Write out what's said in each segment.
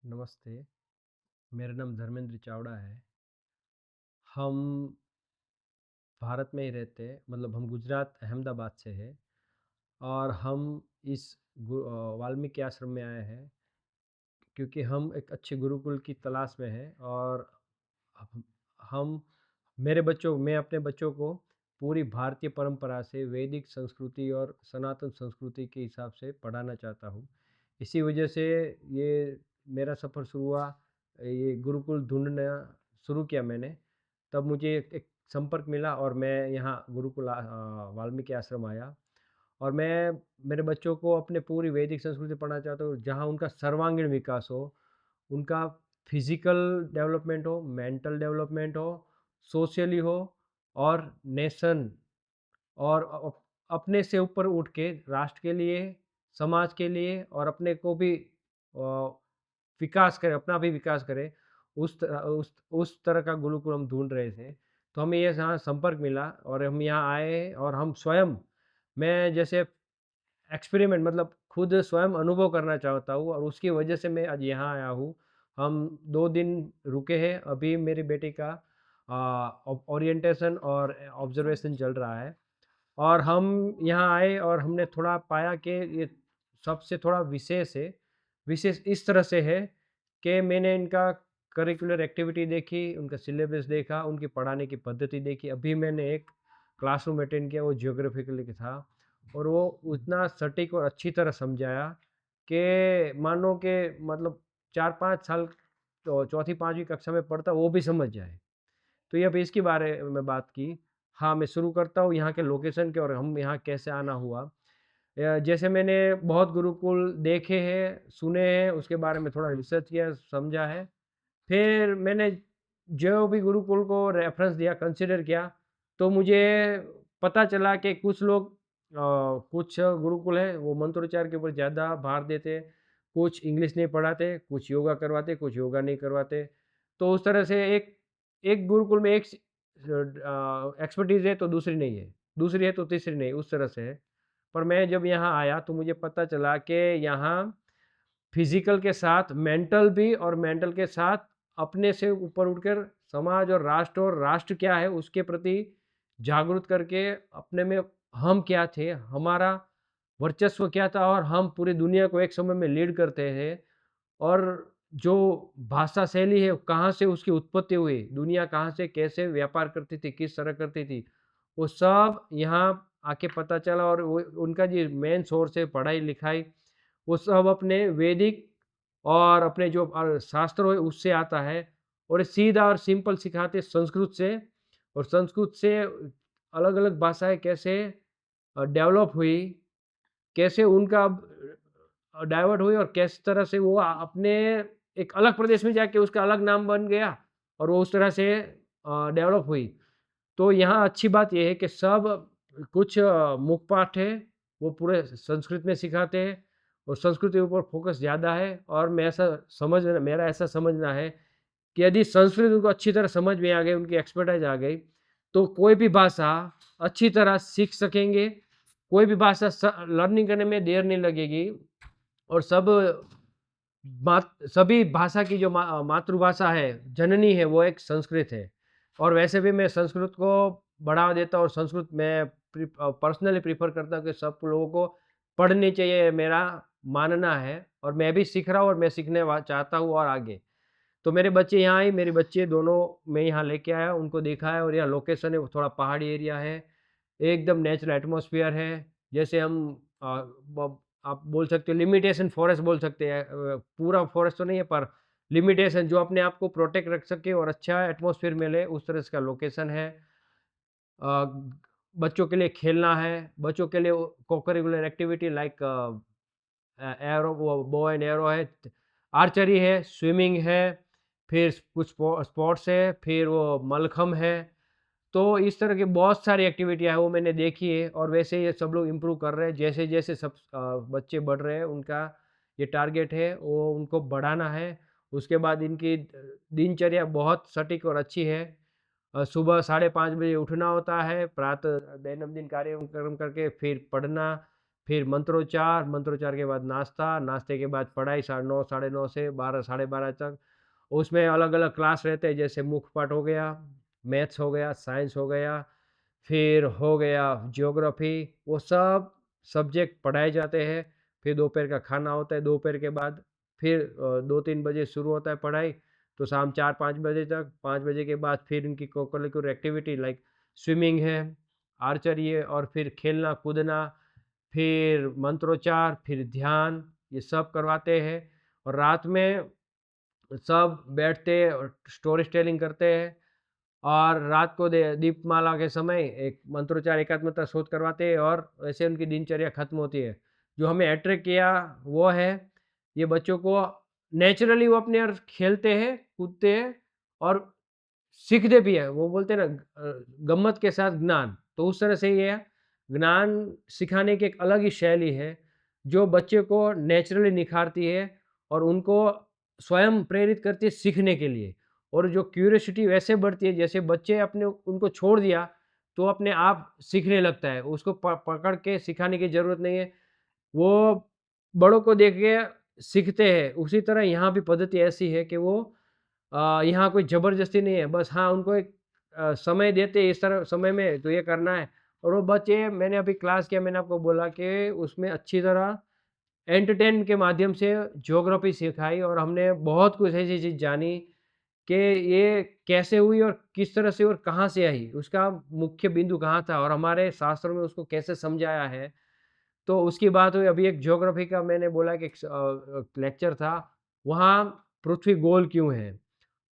नमस्ते, मेरा नाम धर्मेंद्र चावड़ा है। हम भारत में ही रहते हैं, मतलब हम गुजरात अहमदाबाद से हैं और हम इस वाल्मीकि आश्रम में आए हैं क्योंकि हम एक अच्छे गुरुकुल की तलाश में हैं और हम हम मैं अपने बच्चों को पूरी भारतीय परंपरा से वैदिक संस्कृति और सनातन संस्कृति के हिसाब से पढ़ाना चाहता हूँ। इसी वजह से ये मेरा सफ़र शुरू हुआ, ये गुरुकुल ढूँढना शुरू किया मैंने। तब मुझे एक संपर्क मिला और मैं यहाँ वाल्मीकि आश्रम आया और मैं मेरे बच्चों को अपने पूरी वैदिक संस्कृति पढ़ाना चाहता हूँ, जहाँ उनका सर्वांगीण विकास हो, उनका फिज़िकल डेवलपमेंट हो, मेंटल डेवलपमेंट हो, सोशली हो और नेशन और अपने से ऊपर उठ के राष्ट्र के लिए, समाज के लिए और अपने को भी विकास करें, अपना भी विकास करें, उस तरह का गुरुकुल हम ढूँढ रहे थे। तो हमें ये यहाँ संपर्क मिला और हम यहाँ आए और हम स्वयं मैं जैसे एक्सपेरिमेंट मतलब खुद स्वयं अनुभव करना चाहता हूँ और उसकी वजह से मैं आज यहाँ आया हूँ। हम 2 दिन रुके हैं, अभी मेरी बेटी का ओरिएंटेशन और ऑब्जर्वेशन चल रहा है और हम यहाँ आए और हमने थोड़ा पाया कि ये सबसे थोड़ा विशेष है। विशेष इस तरह से है कि मैंने इनका करिकुलर एक्टिविटी देखी, उनका सिलेबस देखा, उनकी पढ़ाने की पद्धति देखी। अभी मैंने एक क्लासरूम अटेंड किया, वो ज्योग्राफिकल का था और वो उतना सटीक और अच्छी तरह समझाया कि मानो कि मतलब 4-5 साल तो चौथी 5वीं कक्षा में पढ़ता वो भी समझ जाए। तो ये अब इसके बारे में बात की। हाँ, मैं शुरू करता हूँ यहाँ के लोकेशन के और हम यहाँ कैसे आना हुआ। जैसे मैंने बहुत गुरुकुल देखे हैं, सुने हैं, उसके बारे में थोड़ा रिसर्च किया, समझा है। फिर मैंने जो भी गुरुकुल को रेफ़रेंस दिया, कंसीडर किया, तो मुझे पता चला कि कुछ गुरुकुल हैं, वो मंत्रोच्चार के ऊपर ज़्यादा भार देते, कुछ इंग्लिश नहीं पढ़ाते, कुछ योगा करवाते, कुछ योगा नहीं करवाते। तो उस तरह से एक एक गुरुकुल में एक्सपर्टीज़ है, तो दूसरी नहीं है, दूसरी है, तो तीसरी नहीं, उस तरह से है। पर मैं जब यहाँ आया, तो मुझे पता चला कि यहाँ फिज़िकल के साथ मेंटल भी और मेंटल के साथ अपने से ऊपर उठकर समाज और राष्ट्र क्या है उसके प्रति जागरूक करके अपने में हम क्या थे, हमारा वर्चस्व क्या था और हम पूरी दुनिया को एक समय में लीड करते हैं और जो भाषा शैली है कहाँ से उसकी उत्पत्ति हुई, दुनिया कहाँ से कैसे व्यापार करती थी, किस तरह करती थी, वो सब यहाँ आके पता चला और वो उनका जो मेन सोर्स है पढ़ाई-लिखाई वो सब अपने वैदिक और अपने जो शास्त्रों है उससे आता है और सीधा और सिंपल सिखाते संस्कृत से और संस्कृत से अलग-अलग भाषाएँ कैसे डेवलप हुई, कैसे उनका डाइवर्ट हुई और किस तरह से वो अपने एक अलग प्रदेश में जाके उसका अलग नाम बन गया और वो उस तरह से डेवलप हुई। तो यहाँ अच्छी बात ये है कि सब कुछ मुख्य पाठ है, वो पूरे संस्कृत में सिखाते हैं और संस्कृत के ऊपर फ़ोकस ज़्यादा है और मेरा ऐसा समझना है कि यदि संस्कृत उनको अच्छी तरह समझ में आ गई, उनकी एक्सपर्टाइज़ आ गई, तो कोई भी भाषा अच्छी तरह सीख सकेंगे, कोई भी भाषा लर्निंग करने में देर नहीं लगेगी और सभी भाषा की जो मातृभाषा है, जननी है, वो एक संस्कृत है। और वैसे भी मैं संस्कृत को बढ़ावा देता हूँ और संस्कृत मैं पर्सनली प्रेफ़र करता हूँ कि सब लोगों को पढ़नी चाहिए, मेरा मानना है और मैं भी सीख रहा हूँ और मैं सीखने चाहता हूँ और आगे। तो मेरे बच्चे यहाँ आए, मेरे बच्चे दोनों मैं यहाँ लेके आया, उनको दिखाया और यहाँ लोकेशन है, वो थोड़ा पहाड़ी एरिया है, एकदम नेचुरल एटमॉस्फियर है। जैसे हम अ, ब आप बोल सकते हो लिमिटेशन फॉरेस्ट बोल सकते हैं। पूरा फॉरेस्ट तो नहीं है पर लिमिटेशन जो अपने आप को प्रोटेक्ट रख सके और अच्छा एटमॉस्फियर मिले, उस तरह से का लोकेशन है। अ, बच्चों के लिए खेलना है, बच्चों के लिए को-करिकुलर एक्टिविटी लाइक एरो वो बो एंड एरो है, आर्चरी है, स्विमिंग है, फिर कुछ स्पोर्ट्स है, फिर वो मलखम्ब है। तो इस तरह की बहुत सारी एक्टिविटियाँ हैं, वो मैंने देखी है और वैसे ये सब लोग इम्प्रूव कर रहे हैं। जैसे-जैसे बच्चे बढ़ रहे हैं, उनका ये टारगेट है, वो उनको बढ़ाना है। उसके बाद इनकी दिनचर्या बहुत सटीक और अच्छी है। सुबह 5:30 बजे उठना होता है, प्रातः दैनंदिन कार्यक्रम करके फिर पढ़ना, फिर मंत्रोच्चार के बाद नाश्ता, नाश्ते के बाद पढ़ाई 9:30 साढ़े 9 से 12 साढ़े 12 तक। उसमें अलग-अलग क्लास रहते हैं, जैसे मुख्य पाठ हो गया, मैथ्स हो गया, साइंस हो गया, फिर हो गया ज्योग्राफ़ी, वो सब सब्जेक्ट पढ़ाए जाते हैं। फिर दोपहर का खाना होता है, दोपहर के बाद फिर 2-3 बजे शुरू होता है पढ़ाई, तो शाम 4-5 बजे तक, 5 बजे के बाद फिर इनकी को-करिकुलर एक्टिविटी लाइक स्विमिंग है, आर्चरी है और फिर खेलना-कूदना, फिर मंत्रोच्चार, फिर ध्यान, ये सब करवाते हैं और रात में सब बैठते और स्टोरी टेलिंग करते हैं और रात को दे दीपमाला के समय एक मंत्रोच्चार एकात्मता शोध करवाते हैं और वैसे उनकी दिनचर्या खत्म होती है। जो हमें अट्रैक्ट किया वो है, ये बच्चों को नेचुरली वो अपने और खेलते हैं, कूदते हैं और सीखते भी हैं। वो बोलते हैं ना गम्मत के साथ ज्ञान, तो उस तरह से ये ज्ञान सिखाने की एक अलग ही शैली है, जो बच्चे को नेचुरली निखारती है और उनको स्वयं प्रेरित करती है सीखने के लिए। और जो क्यूरियोसिटी वैसे बढ़ती है, जैसे बच्चे अपने उनको छोड़ दिया, तो अपने आप सीखने लगता है। उसको पकड़ के सिखाने की ज़रूरत नहीं है। वो बड़ों को देख के सीखते हैं। उसी तरह यहाँ भी पद्धति ऐसी है कि वो यहाँ कोई ज़बरदस्ती नहीं है, बस हाँ, उनको एक समय देते हैं, इस तरह समय में तो ये करना है और वो बच्चे मैंने अभी क्लास किया, मैंने आपको बोला कि उसमें अच्छी तरह एंटरटेन के माध्यम से ज्योग्राफ़ी सिखाई और हमने बहुत कुछ ऐसी चीज़ जानी कि ये कैसे हुई और किस तरह से और कहाँ से आई, उसका मुख्य बिंदु कहाँ था और हमारे शास्त्रों में उसको कैसे समझाया है। तो उसकी बात हुई, अभी एक ज्योग्राफ़ी का मैंने बोला कि एक लेक्चर था, वहाँ पृथ्वी गोल क्यों है?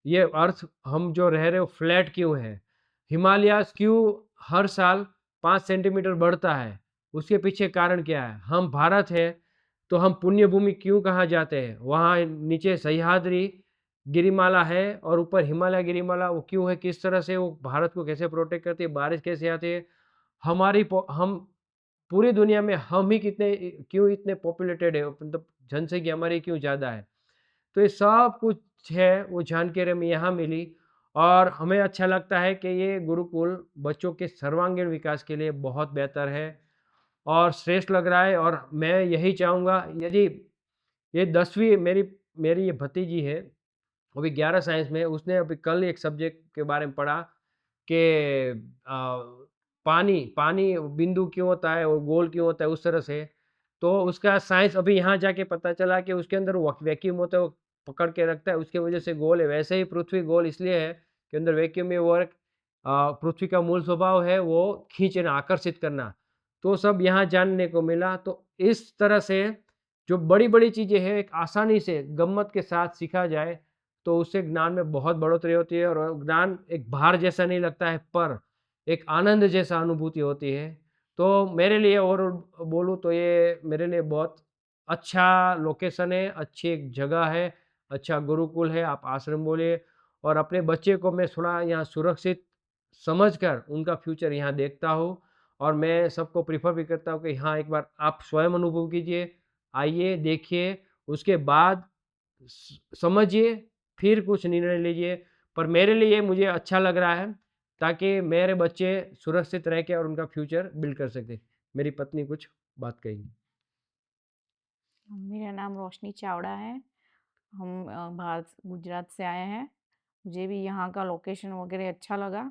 ये अर्थ हम जो रह रहे हैं वो फ्लैट क्यों है? हिमालयाज़ क्यों हर साल 5 सेंटीमीटर बढ़ता है? उसके पीछे कारण क्या है? हम भारत हैं, तो हम पुण्य भूमि क्यों कहा जाते हैं? वहाँ नीचे सह्याद्री गिरिमाला है और ऊपर हिमालय गिरिमाला वो क्यों है? किस तरह से वो भारत को कैसे प्रोटेक्ट करती है? बारिश कैसे आती है? हमारी हम पूरी दुनिया में हम ही कितने क्यों इतने पॉपुलेटेड है, मतलब जनसँख्या हमारी क्यों ज़्यादा है? तो ये सब कुछ है, वो जानकारी हमें यहाँ मिली और हमें अच्छा लगता है कि ये गुरुकुल बच्चों के सर्वांगीण विकास के लिए बहुत बेहतर है और श्रेष्ठ लग रहा है और मैं यही चाहूँगा, यदि ये 10वीं मेरी मेरी ये भतीजी है, अभी 11 साइंस में है, उसने अभी कल एक सब्जेक्ट के बारे में पढ़ा कि पानी पानी बिंदु क्यों होता है और गोल क्यों होता है उस तरह से। तो उसका साइंस अभी यहाँ जाके पता चला कि उसके अंदर वैक्यूम होता है, वो पकड़ के रखता है, उसकी वजह से गोल है। वैसे ही पृथ्वी गोल इसलिए है कि अंदर वैक्यूम में वर्क पृथ्वी का मूल स्वभाव है वो खींचना, आकर्षित करना। तो सब यहाँ जानने को मिला। तो इस तरह से जो बड़ी-बड़ी चीज़ें हैं, एक आसानी से गम्मत के साथ सीखा जाए, तो उससे ज्ञान में बहुत बढ़ोतरी होती है और ज्ञान एक भार जैसा नहीं लगता है, पर एक आनंद जैसा अनुभूति होती है। तो मेरे लिए और बोलूँ तो ये मेरे लिए बहुत अच्छा लोकेशन है, अच्छी एक जगह है, अच्छा गुरुकुल है, आप आश्रम बोलिए और अपने बच्चे को मैं थोड़ा यहाँ सुरक्षित समझकर उनका फ्यूचर यहाँ देखता हूँ और मैं सबको प्रेफ़र भी करता हूँ कि हाँ, एक बार आप स्वयं अनुभव कीजिए, आइए, देखिए, उसके बाद समझिए, फिर कुछ निर्णय लीजिए। पर मेरे लिए मुझे अच्छा लग रहा है, ताकि मेरे बच्चे सुरक्षित रह के और उनका फ्यूचर बिल्ड कर सकें। मेरी पत्नी कुछ बात कहेंगी। मेरा नाम रोशनी चावड़ा है। हम भारत गुजरात से आए हैं। मुझे भी यहाँ का लोकेशन वगैरह अच्छा लगा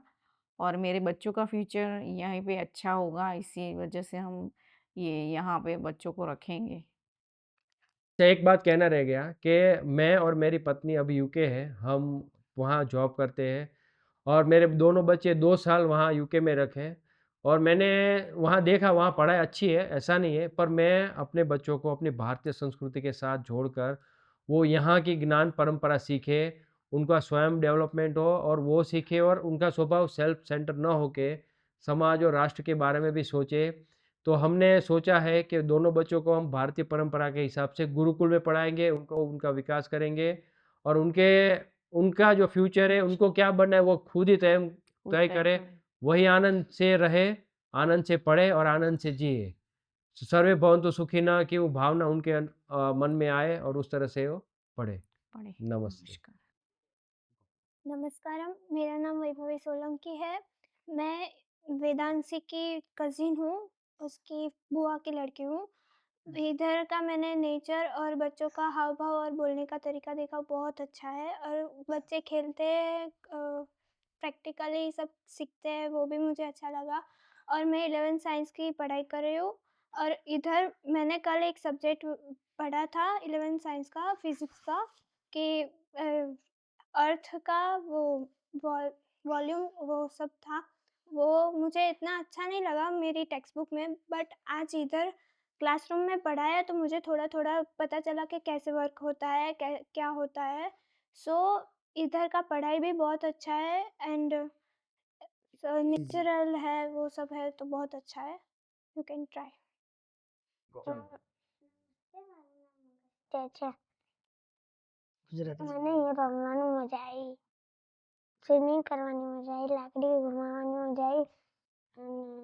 और मेरे बच्चों का फ्यूचर यहीं पे अच्छा होगा, इसी वजह से हम ये यहाँ पे बच्चों को रखेंगे। अच्छा, एक बात कहना रह गया कि मैं और मेरी पत्नी अभी यूके है, हम वहाँ जॉब करते हैं और मेरे दोनों बच्चे 2 साल वहाँ यूके में रखे और मैंने वहाँ देखा, वहाँ पढ़ाई अच्छी है, ऐसा नहीं है, पर मैं अपने बच्चों को अपनी भारतीय संस्कृति के साथ जोड़कर वो यहाँ की ज्ञान परंपरा सीखे, उनका स्वयं डेवलपमेंट हो और वो सीखे और उनका स्वभाव सेल्फ सेंटर ना होके समाज और राष्ट्र के बारे में भी सोचे। तो हमने सोचा है कि दोनों बच्चों को हम भारतीय परंपरा के हिसाब से गुरुकुल में पढ़ाएँगे, उनको उनका विकास करेंगे और उनका जो फ्यूचर है, उनको क्या बनना है वो खुद ही खुद तय तय करें, करें। वही आनंद से रहे, आनंद से पढ़े और आनंद से जिए। सर्वे भवन्तु सुखिनः की वो भावना उनके मन में आए और उस तरह से वो पढ़े। पढ़े। नमस्ते। नमस्कार। नमस्कारम, मेरा नाम वैभवी सोलंकी है। मैं वेदांशी की कज़िन हूँ। उसकी बुआ की लड़की हूँ। इधर का मैंने नेचर और बच्चों का हाव-भाव और बोलने का तरीका देखा, बहुत अच्छा है और बच्चे खेलते हैं प्रैक्टिकली सब सीखते हैं, वो भी मुझे अच्छा लगा और मैं 11th साइंस की पढ़ाई कर रही हूँ और इधर मैंने कल एक सब्जेक्ट पढ़ा था 11th साइंस का, फिज़िक्स का कि अर्थ का वो वॉल वॉल्यूम वो सब था, वो मुझे इतना अच्छा नहीं लगा मेरी टेक्स्ट बुक में, बट आज इधर क्लासरूम में पढ़ाया तो मुझे थोड़ा-थोड़ा पता चला कि कैसे वर्क होता है, क्या होता है। सो इधर का पढ़ाई भी बहुत अच्छा है एंड जी, जी। नेचुरल है, वो सब है तो बहुत अच्छा है। You can try. ચલો अच्छा, ગુજરાતી જ મને એ રમવાનું મજા આવી. સ્વિમિંગ કરવાની મજા આવી, લાકડી ઘુમાવવાની મજા આવી અને